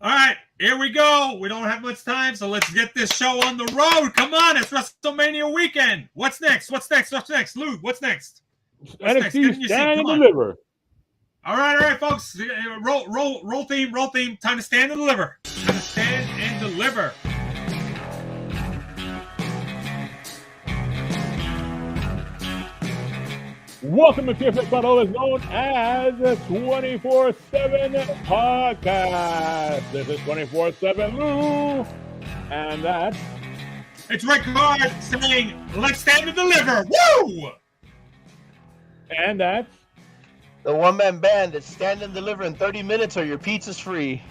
All right, here we go. We don't have much time, so let's get this show on the road. Come on, it's WrestleMania weekend. What's next? What's next? What's next? Luke, what's next? What's next? Get in NXT your seat. stand Come and on. deliver. All right, folks. Roll theme. Time to stand and deliver. Time to stand and deliver. Welcome to TFSPOD, always known as the 24/7 podcast. This is 24/7 Lou, and that's It's Rick Hard saying, "Let's stand and deliver." Woo! And that's the one-man band that stand and deliver in 30 minutes or your pizza's free.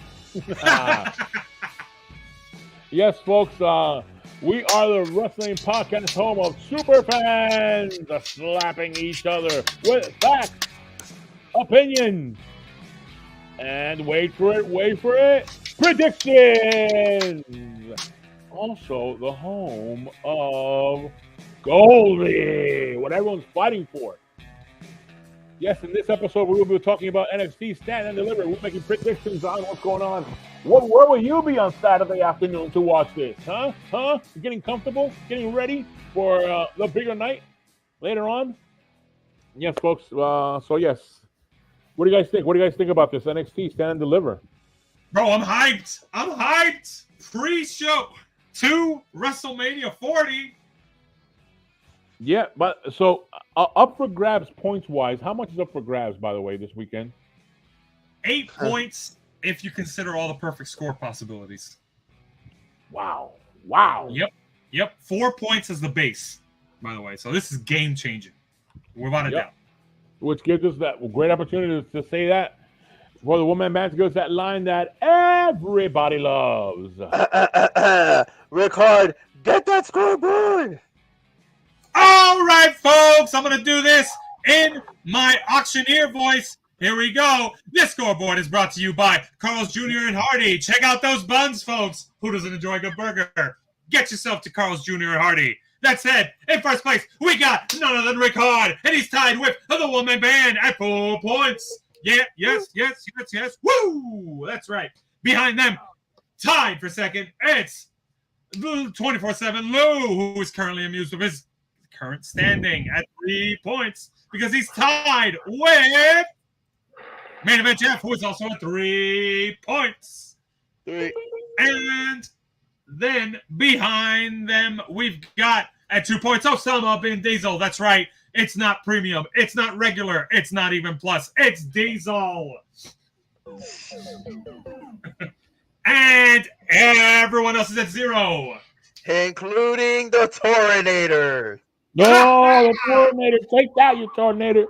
yes, folks. We are the wrestling podcast home of super fans slapping each other with facts, opinions, and wait for it, predictions. Also, the home of Goldie, what everyone's fighting for. Yes, in this episode, we will be talking about NXT Stand and Deliver. We're making predictions on what's going on. Where will you be on Saturday afternoon to watch this? Huh? You getting comfortable? Getting ready for the bigger night later on? Yes, folks. So, yes. What do you guys think? What do you guys think about this NXT Stand and Deliver? Bro, I'm hyped. Pre-show to WrestleMania 40. Yeah, but so up for grabs points-wise. How much is up for grabs, by the way, this weekend? 8 points if you consider all the perfect score possibilities. Wow. Yep. 4 points is the base, by the way. So this is game-changing. Without a doubt. Which gives us that great opportunity to say that before the one-man band goes that line that everybody loves. Rick Hard, get that scoreboard! All right, folks, I'm going to do this in my auctioneer voice. Here we go. This scoreboard is brought to you by Carl's Jr. and Hardy. Check out those buns, folks. Who doesn't enjoy a good burger? Get yourself to Carl's Jr. and Hardy. That said, in first place, we got none other than Rick Hard, and he's tied with the one-man band at 4 points. Yeah, yes. Woo! That's right. Behind them, tied for second, it's 24/7 Lou, who is currently amused with his current standing at 3 points because he's tied with Main Event Jeff, who is also at 3 points. And then behind them, we've got at 2 points Osama bin Diesel. That's right. It's not premium. It's not regular. It's not even plus. It's Diesel. And everyone else is at 0. Including the Tornator. No, the Tornator. Take that, you Tornator.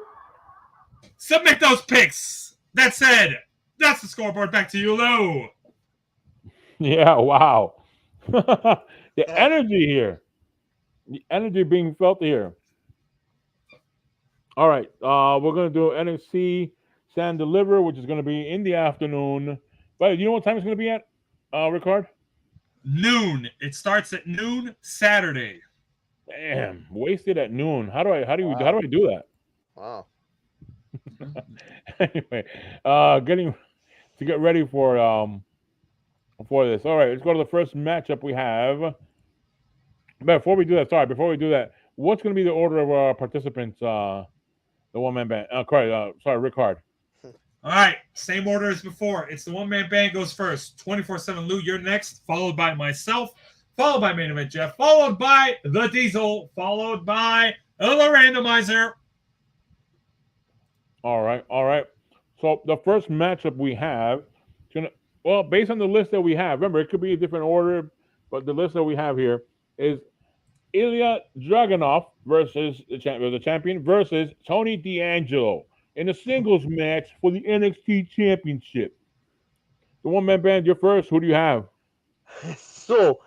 Submit those picks. That said, that's the scoreboard. Back to you, Lou. Yeah, wow. The energy here. The energy being felt here. All right. We're going to do NXT Stand Deliver, which is going to be in the afternoon. But you know what time it's going to be at, Rickard? Noon. It starts at noon Saturday. Damn, wasted at noon. How do I do that? Wow. Anyway, getting to get ready for this. All right, let's go to the first matchup we have. But before we do that, what's going to be the order of our participants? The one-man band. Rick Hard. All right, same order as before. It's the one-man band goes first. 24/7 Lou, you're next, followed by myself, followed by Main Event Jeff, followed by the Diesel, followed by the Randomizer. All right. So the first matchup we have, based on the list that we have, remember it could be a different order, but the list that we have here is Ilja Dragunov versus the champion versus Tony D'Angelo in a singles match for the NXT Championship. The one-man band, you're first. Who do you have? So,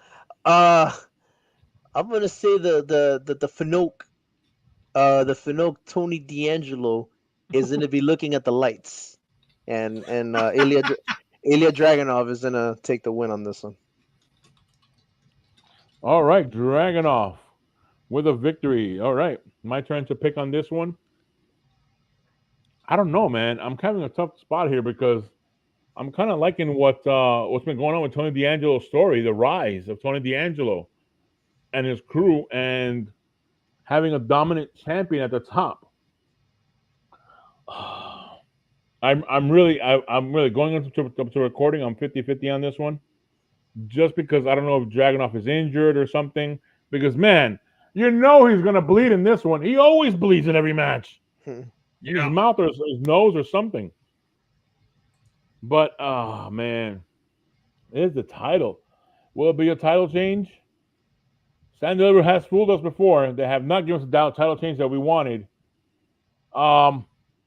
I'm gonna say the Finoke Tony D'Angelo is gonna be looking at the lights, and Ilja Dragunov is gonna take the win on this one. All right, Dragunov with a victory. All right, my turn to pick on this one. I don't know, man. I'm having a tough spot here because I'm kind of liking what's been going on with Tony D'Angelo's story, the rise of Tony D'Angelo and his crew, and having a dominant champion at the top. I'm really going into recording. I'm 50-50 on this one, just because I don't know if Dragunov is injured or something. Because man, you know he's gonna bleed in this one. He always bleeds in every match, in his mouth or his nose or something. But oh man, it is the title. Will it be a title change? San Diego has fooled us before. They have not given us the title change that we wanted. I'm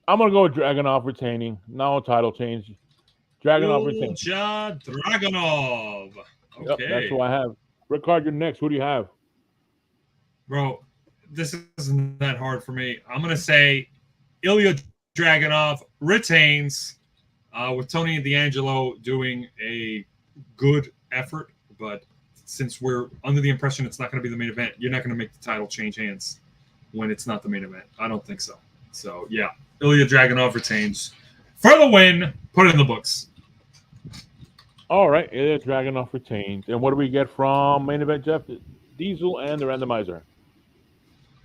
gonna go with Dragunov retaining. No title change. Dragunov retaining. Ilja Dragunov. Okay. Yep, that's who I have. Rickard, you're next. Who do you have? Bro, this isn't that hard for me. I'm gonna say Ilja Dragunov retains, with Tony D'Angelo doing a good effort, but since we're under the impression it's not going to be the main event, you're not going to make the title change hands when it's not the main event. I don't think so. So, yeah, Ilja Dragunov retains for the win. Put it in the books. All right, Ilja Dragunov retains. And what do we get from main event, Jeff? Diesel and the randomizer.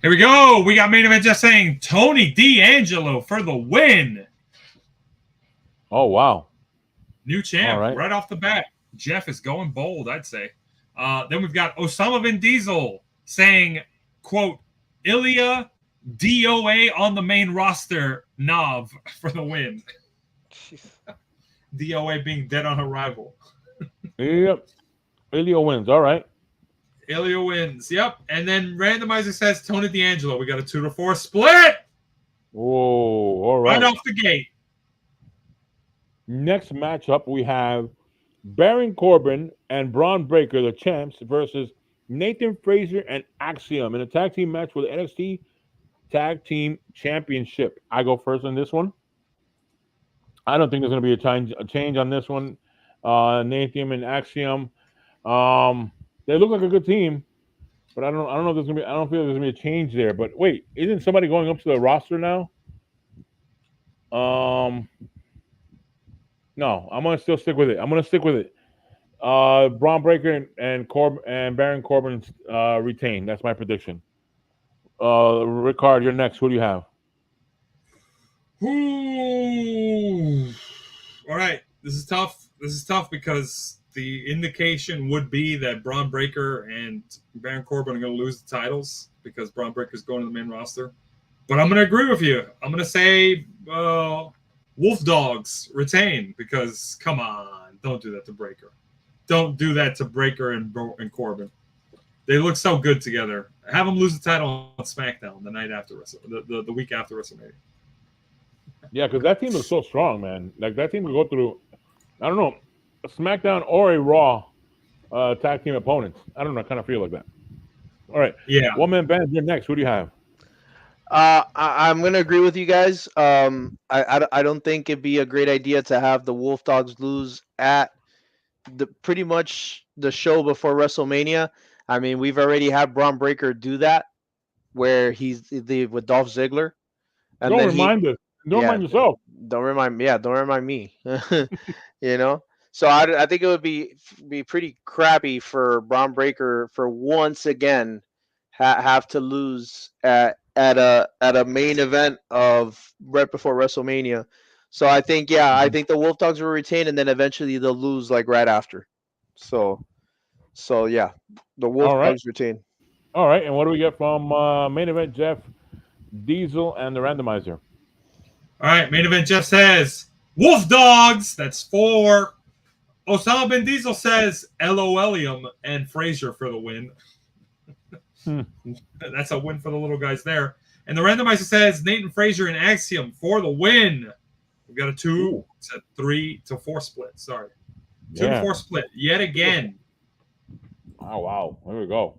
Here we go. We got main event just saying Tony D'Angelo for the win. Oh, wow. New champ right off the bat. Jeff is going bold, I'd say. Then we've got Osama bin Diesel saying, quote, Ilja DOA on the main roster, Nav, for the win. DOA being dead on arrival. Yep. Ilja wins. All right. Ilja wins. Yep. And then randomizer says Tony D'Angelo. We got a 2-4 split. Whoa. All right. Right off the gate. Next matchup, we have Baron Corbin and Bron Breakker, the champs, versus Nathan Frazer and Axiom in a tag team match for the NXT Tag Team Championship. I go first on this one. I don't think there's going to be a change on this one. Nathan and Axiom, they look like a good team, but I don't know if there's going to be. I don't feel there's going to be a change there. But wait, isn't somebody going up to the roster now? No, I'm gonna still stick with it. Bron Breakker and Baron Corbin retain. That's my prediction. Rickard, you're next. Who do you have? Ooh. All right. This is tough because the indication would be that Bron Breakker and Baron Corbin are going to lose the titles because Bron Breakker is going to the main roster. But I'm going to agree with you. I'm going to say Wolf Dogs retain because, come on, don't do that to Breakker. Don't do that to Breakker and Corbin. They look so good together. Have them lose the title on SmackDown the night after the week after WrestleMania. Yeah, because that team is so strong, man. Like that team will go through, I don't know, a SmackDown or a Raw tag team opponents. I don't know. I kind of feel like that. All right. Yeah. One man band. You're next. Who do you have? I'm gonna agree with you guys. I don't think it'd be a great idea to have the Wolf Dogs lose at pretty much the show before WrestleMania. I mean, we've already had Bron Breakker do that, where he's with Dolph Ziggler. And Don't remind us. Don't remind yourself. Don't remind me. Yeah, don't remind me. You know. So I think it would be pretty crappy for Bron Breakker for once again have to lose at a main event of right before WrestleMania. So I think the Wolf Dogs will retain and then eventually they'll lose like right after. So yeah, the Wolf Dogs retain. All right, and what do we get from main event Jeff, Diesel, and the randomizer? All right, main event Jeff says Wolf Dogs. That's 4. Osama bin Diesel says LOLium and Frazer for the win. That's a win for the little guys there. And the randomizer says Nathan Frazer and Axiom for the win. We've got a 2, it's a 3-4 split. Sorry. 2-4 split yet again. Oh, wow. There we go.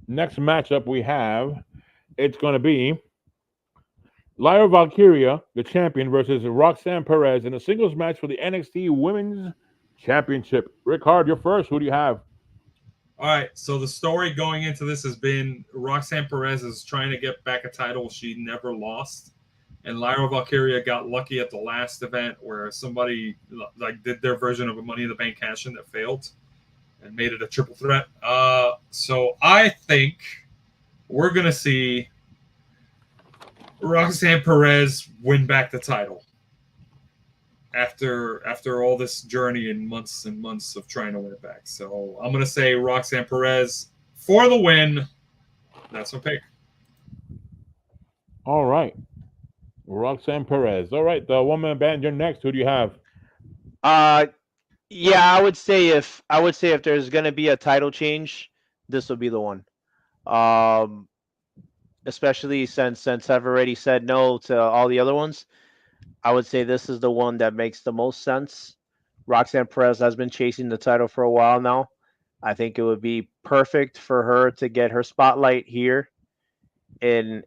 Next matchup we have, it's going to be Lyra Valkyria, the champion, versus Roxanne Perez in a singles match for the NXT Women's Championship. Rickard, you're first. Who do you have? All right, so the story going into this has been Roxanne Perez is trying to get back a title she never lost. and Lyra Valkyria got lucky at the last event where somebody like did their version of a Money in the Bank cash-in that failed and made it a triple threat. So I think we're gonna see Roxanne Perez win back the title after all this journey and months of trying to win it back. So I'm gonna say Roxanne Perez for the win. That's my pick. All right. Roxanne Perez. All right, the woman band, you're next. Who do you have? Yeah, I would say if there's gonna be a title change, this will be the one. Especially since I've already said no to all the other ones, I would say this is the one that makes the most sense. Roxanne Perez has been chasing the title for a while now. I think it would be perfect for her to get her spotlight here in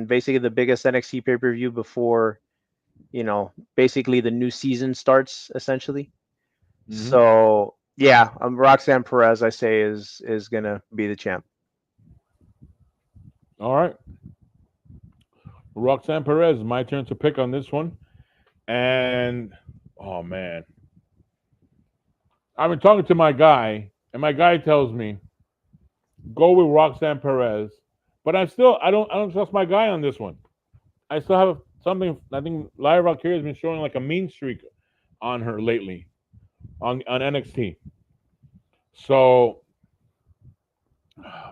basically the biggest NXT pay-per-view before, basically the new season starts essentially. Mhm. So yeah, Roxanne Perez, I say, is gonna be the champ. All right. Roxanne Perez, my turn to pick on this one. And oh man. I've been talking to my guy, and my guy tells me go with Roxanne Perez. But I don't trust my guy on this one. I still have something. I think Lyra Valkyria has been showing like a mean streak on her lately on NXT. So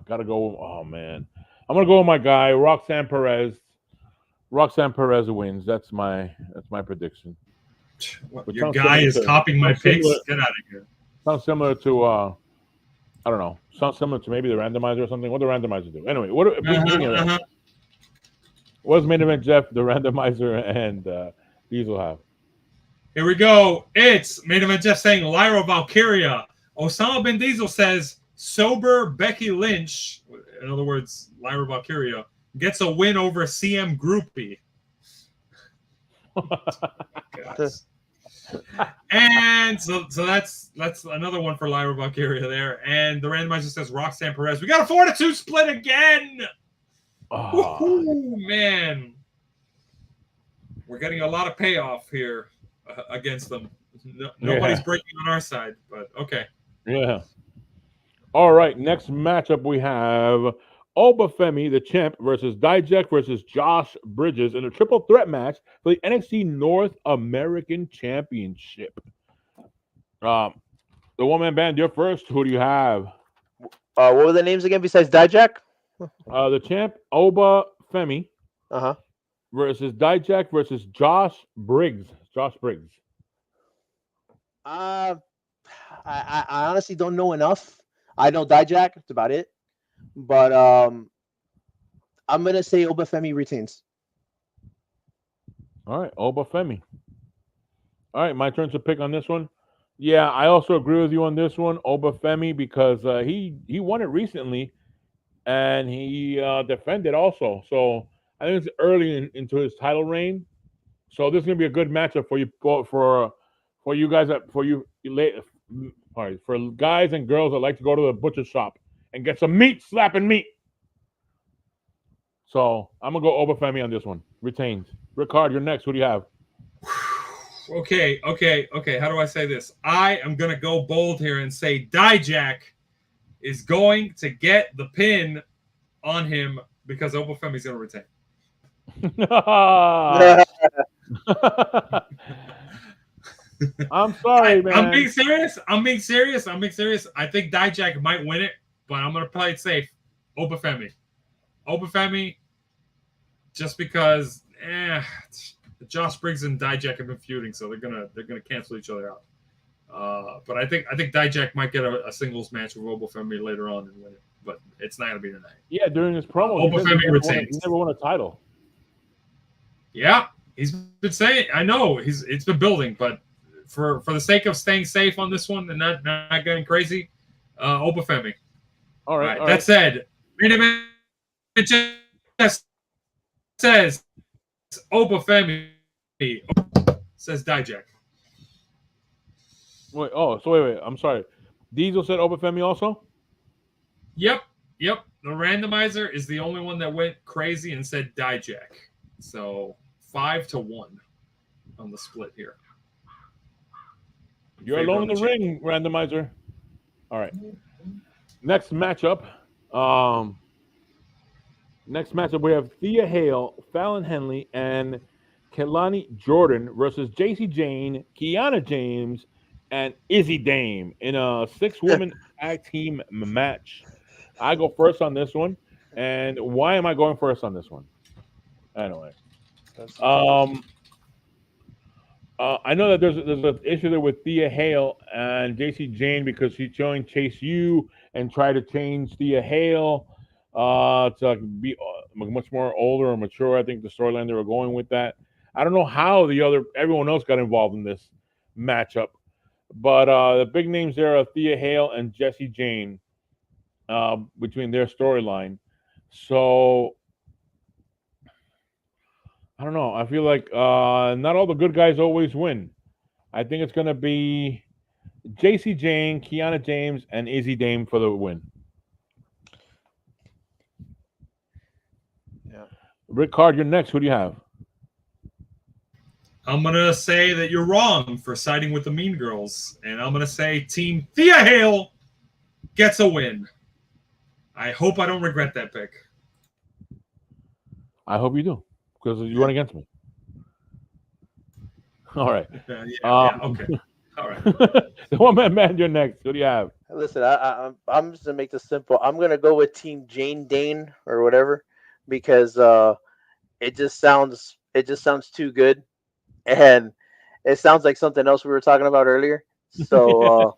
gotta go. Oh man, I'm gonna go with my guy Roxanne Perez. Roxanne Perez wins. That's my prediction. Your guy is copying my picks. Get out of here. Sounds similar to I don't know. Sounds similar to maybe the randomizer or something. What the randomizer do? Anyway, what does main event Jeff, the randomizer, and Diesel have? Here we go. It's main event Jeff saying Lyra Valkyria. Osama bin Diesel says sober Becky Lynch, in other words, Lyra Valkyria, gets a win over CM Groupie. And so that's another one for Lyra Valkyria there. And the randomizer says Roxanne Perez. We got a 4-2 split again. Oh man, we're getting a lot of payoff here against them. Nobody's breaking on our side, but okay. Yeah. All right. Next matchup we have Femi, the champ, versus Dijak versus Josh Bridges in a triple threat match for the NXT North American Championship. The one-man band, you're first. Who do you have? What were the names again besides Dijak? The champ, Femi, versus Dijak versus Josh Briggs. Josh Briggs. I honestly don't know enough. I know Dijak. That's about it. But I'm gonna say Femi retains. All right, Femi. All right, my turn to pick on this one. Yeah, I also agree with you on this one, Femi, because he won it recently, and he defended also. So I think it's early into his title reign. So this is gonna be a good matchup for you for you guys for guys and girls that like to go to the butcher shop and get some meat, slapping meat. So I'm gonna go Femi on this one. Retains. Ricard, you're next. Who do you have? Okay. How do I say this? I am gonna go bold here and say Dijak is going to get the pin on him because Femi's gonna retain. I'm sorry, man. I'm being serious. I think Dijak might win it, but I'm gonna play it safe. Femi, just because Josh Briggs and Dijak have been feuding, so they're gonna cancel each other out. But I think Dijak might get a singles match with Femi later on and win it, but it's not gonna be tonight. Yeah, during his promo, Femi retains. He never won a title. Yeah, he's been saying. I know it's been building, but for the sake of staying safe on this one and not getting crazy, Femi. All right. That said, it just says Femi says Dijak. Wait. I'm sorry. Diesel said Femi also? Yep. The randomizer is the only one that went crazy and said Dijak. So 5-1 on the split here. You're alone in the ring, randomizer. All right. Next matchup. We have Thea Hale, Fallon Henley, and Kelani Jordan versus Jacy Jayne, Kiana James, and Izzi Dame in a 6-woman tag team match. I go first on this one. And why am I going first on this one? Anyway. I know that there's an issue there with Thea Hale and Jacy Jayne because she joined Chase U and tried to change Thea Hale to be much more older or mature. I think the storyline they were going with that. I don't know how everyone else got involved in this matchup, but the big names there are Thea Hale and Jacy Jayne between their storyline. So I don't know. I feel like not all the good guys always win. I think it's going to be Jacy Jayne, Kiana James, and Izzi Dame for the win. Yeah. Rick Card, you're next. Who do you have? I'm going to say that you're wrong for siding with the Mean Girls. And I'm going to say Team Thea Hale gets a win. I hope I don't regret that pick. I hope you do, because you went against me. All right. Okay. All right. The one man, you're next. Who do you have? Listen, I'm just gonna make this simple. I'm gonna go with Team Jayne Dane or whatever, because it just sounds too good, and it sounds like something else we were talking about earlier. So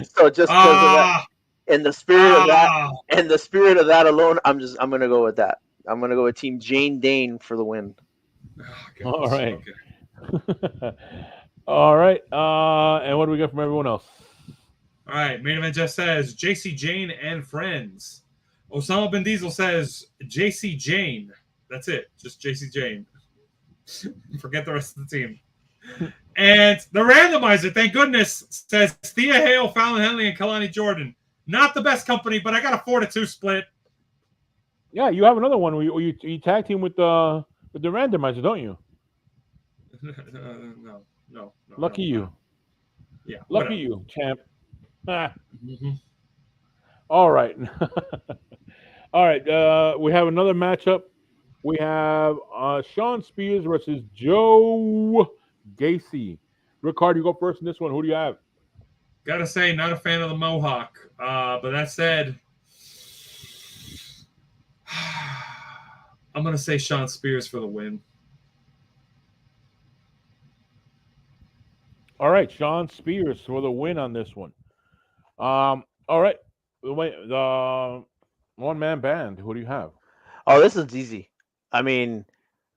so just because of that, in the spirit of that alone, I'm gonna go with that. I'm gonna go with Team Jayne Dane for the win. Oh, all right. Okay. All right. And what do we get from everyone else? All right. Main event just says Jacy Jayne and friends. Osama Bin Diesel says Jacy Jayne. That's it. Just Jacy Jayne. Forget the rest of the team. And the randomizer, thank goodness, says Thea Hale, Fallon Henley, and Kelani Jordan. Not the best company, but I got a 4-2 split. Yeah, you have another one where you tag team with the randomizer, don't you? No. Lucky you. Yeah. Lucky you, champ. Mm-hmm. All right. All right. We have another matchup. We have Shawn Spears versus Joe Gacy. Rickard, you go first in this one. Who do you have? Gotta say, not a fan of the Mohawk. But that said, I'm gonna say Shawn Spears for the win. All right, Shawn Spears for the win on this one. All right, the one-man band. Who do you have? Oh, this is easy. I mean,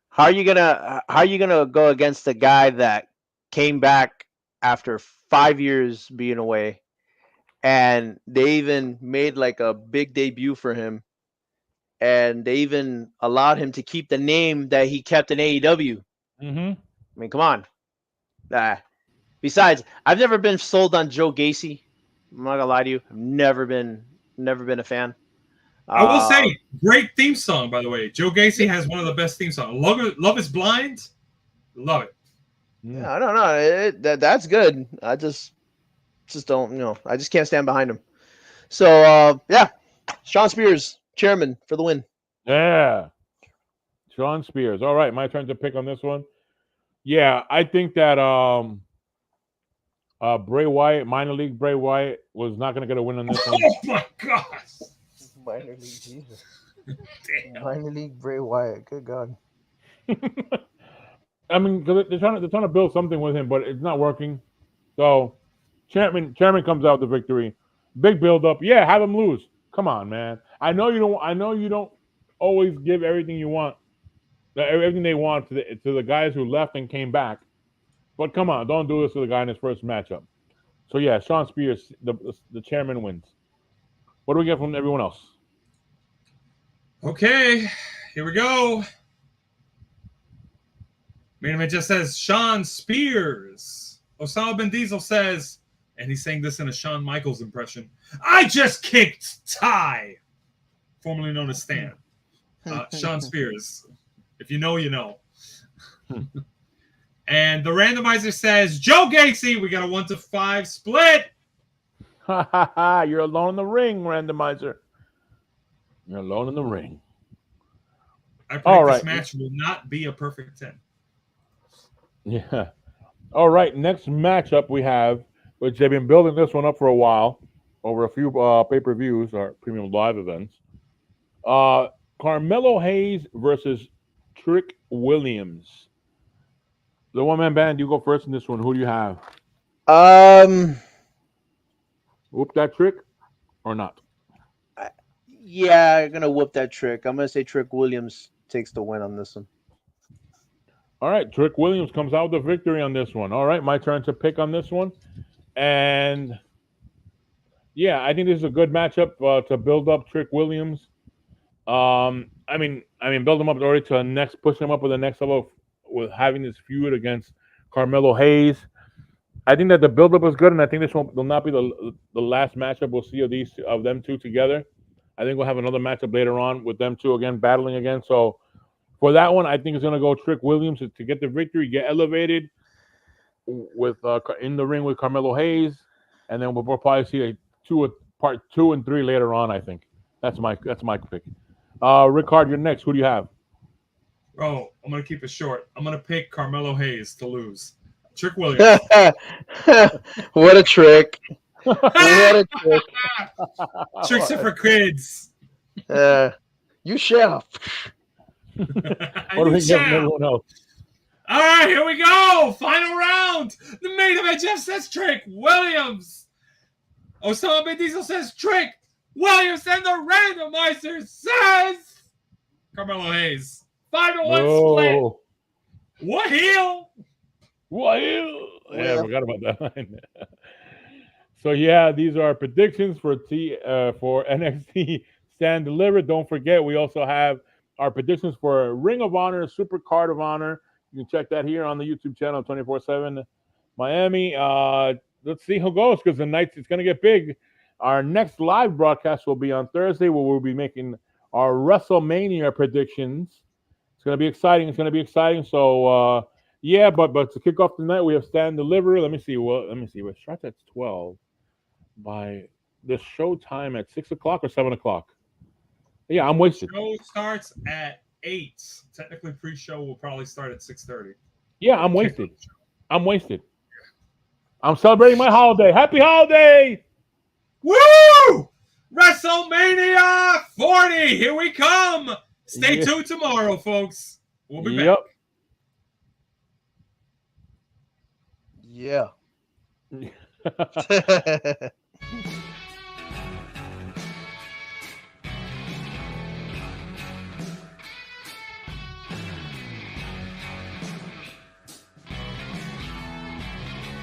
how are you gonna go against a guy that came back after 5 years being away, and they even made like a big debut for him, and they even allowed him to keep the name that he kept in AEW. Mm-hmm. I mean, come on. Besides, I've never been sold on Joe Gacy. I'm not gonna lie to you. I've never been a fan. I will say, great theme song, by the way. Joe Gacy has one of the best theme songs. Love is Blind. Love it. Yeah, I don't know. That's good. I just don't, I just can't stand behind him. So, yeah. Shawn Spears, chairman for the win. Yeah. Shawn Spears. All right, my turn to pick on this one. Yeah, I think that Bray Wyatt, minor league Bray Wyatt, was not going to get a win on this one. Oh my gosh! Minor league Jesus. Damn. Minor league Bray Wyatt. Good God. I mean, because they're trying to build something with him, but it's not working. So, chairman comes out with the victory. Big build up. Yeah, have him lose. Come on, man. I know you don't always give everything you want, everything they want to the guys who left and came back. But come on, don't do this to the guy in his first matchup. So yeah, Shawn Spears, the chairman wins. What do we get from everyone else? Okay, here we go. Main event just says Shawn Spears. Osama Bin Diesel says, and he's saying this in a Shawn Michaels impression, I just kicked Ty, formerly known as Stan. Shawn Spears. If you know, you know. And the randomizer says Joe Gacy. We got a 1 to 5 split. You're alone in the ring, randomizer. You're alone in the ring. I predict this match will not be a perfect 10. Yeah. All right. Next matchup we have, which they've been building this one up for a while, over a few pay-per-views or premium live events. Carmelo Hayes versus Trick Williams. The one-man band, you go first in this one. Who do you have? Whoop that trick or not? Yeah, I'm gonna whoop that trick. I'm gonna say Trick Williams takes the win on this one. All right, Trick Williams comes out with the victory on this one. All right, my turn to pick on this one. And yeah, I think this is a good matchup to build up Trick Williams. I mean, build him up already to the next, push him up with the next level with having this feud against Carmelo Hayes. I think that the build-up is good, and I think this will not be the last matchup we'll see of them two together. I think we'll have another matchup later on with them two again battling again. So for that one, I think it's going to go Trick Williams to get the victory, get elevated with in the ring with Carmelo Hayes, and then we'll probably see part 2 and 3 later on. I think that's my pick. Rickard, you're next. Who do you have? Oh, I'm gonna keep it short. I'm gonna pick Carmelo Hayes to lose. Trick Williams. What a trick! What a trick! Tricks are for kids. You shall. What do we get from everyone else? All right, here we go. Final round. The main event. Jeff says Trick Williams. Osama Bin Diesel says Trick Williams, and the randomizer says Carmelo Hayes. 5-1 split. What heel? What heel? Yeah, I forgot about that. So yeah, these are our predictions for NXT Stand Delivered. Don't forget, we also have our predictions for Ring of Honor, Super Card of Honor. You can check that here on the YouTube channel, 24/7 Miami. Let's see who goes, because the night it's going to get big. Our next live broadcast will be on Thursday, where we'll be making our WrestleMania predictions. It's going to be exciting. So yeah, but to kick off the night, we have Stand Delivery. Let me see. It starts at 12. By the show time at 6 o'clock or 7 o'clock. Yeah, I'm wasted. Show starts at 8. Technically, pre-show will probably start at 6:30. Yeah, I'm wasted. I'm celebrating my holiday. Happy holiday! Woo! WrestleMania 40. Here we come. Stay tuned tomorrow, folks. We'll be back. Yeah.